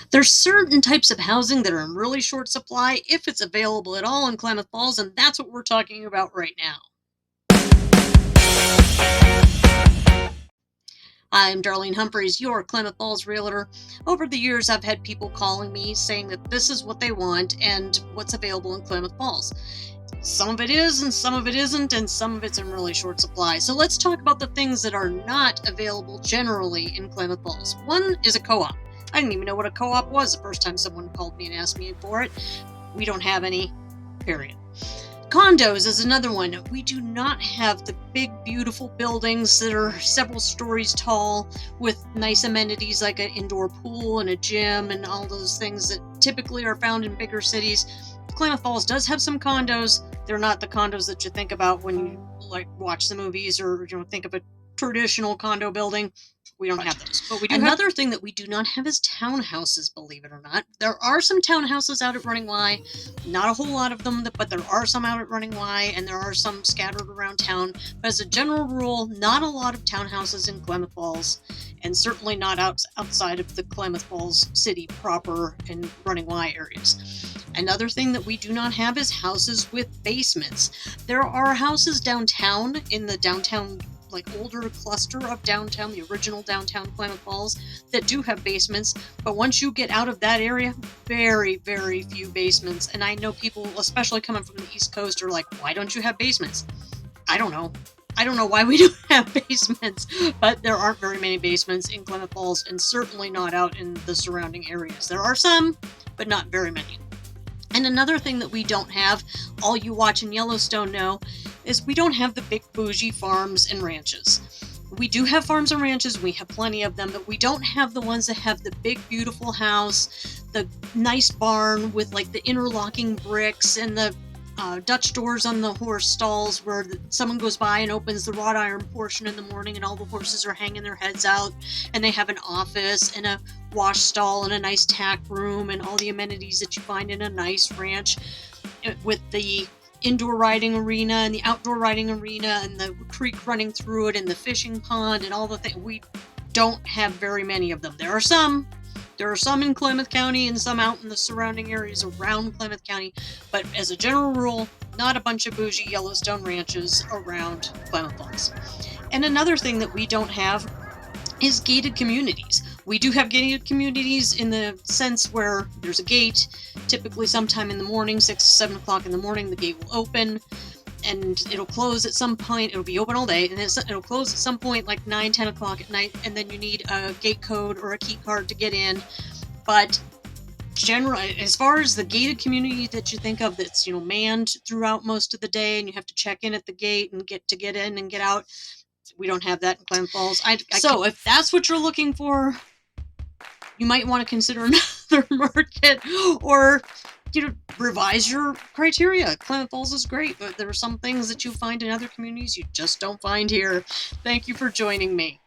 There's certain types of housing that are in really short supply if it's available at all in Klamath Falls, and that's what we're talking about right now. I'm Darlene Humphreys, your Klamath Falls Realtor. Over the years, I've had people calling me saying that this is what they want and what's available in Klamath Falls. Some of it is, and some of it isn't, and some of it's in really short supply. So let's talk about the things that are not available generally in Klamath Falls. One is a co-op. I didn't even know what a co-op was the first time someone called me and asked me for it. We don't have any, period. Condos is another one. We do not have the big, beautiful buildings that are several stories tall with nice amenities like an indoor pool and a gym and all those things that typically are found in bigger cities. Klamath Falls does have some condos. They're not the condos that you think about when you watch the movies or think of a traditional condo building. We don't have those. But we do another thing that we do not have is townhouses, believe it or not. There are some townhouses out at Running Y. Not a whole lot of them, but there are some out at Running Y, and there are some scattered around town. But as a general rule, not a lot of townhouses in Klamath Falls, and certainly not outside of the Klamath Falls city proper and Running Y areas. Another thing that we do not have is houses with basements. There are houses downtown in the downtown older cluster of downtown, the original downtown Klamath Falls, that do have basements, but once you get out of that area, very, very few basements. And I know people, especially coming from the East Coast, are like, why don't you have basements? I don't know why we don't have basements, but there aren't very many basements in Klamath Falls, and certainly not out in the surrounding areas. There are some, but not very many. And another thing that we don't have, all you watching Yellowstone know, is we don't have the big bougie farms and ranches. We do have farms and ranches, we have plenty of them, but we don't have the ones that have the big beautiful house, the nice barn with the interlocking bricks and the Dutch doors on the horse stalls where someone goes by and opens the wrought iron portion in the morning and all the horses are hanging their heads out, and they have an office and a wash stall and a nice tack room and all the amenities that you find in a nice ranch, with the indoor riding arena and the outdoor riding arena and the creek running through it and the fishing pond and all the things. We don't have very many of them. There are some in Klamath County and some out in the surrounding areas around Klamath County, but as a general rule, not a bunch of bougie Yellowstone ranches around Klamath Falls. And another thing that we don't have is gated communities. We do have gated communities in the sense where there's a gate, typically sometime in the morning, 6 to 7 o'clock in the morning, the gate will open, and it'll close at some point. It'll be open all day, and it'll close at some point 9, 10 o'clock at night, and then you need a gate code or a key card to get in. But generally, as far as the gated community that you think of that's manned throughout most of the day, and you have to check in at the gate and get in and get out, we don't have that in Klamath Falls. So if that's what you're looking for, you might want to consider another market, or revise your criteria. Klamath Falls is great, but there are some things that you find in other communities you just don't find here. Thank you for joining me.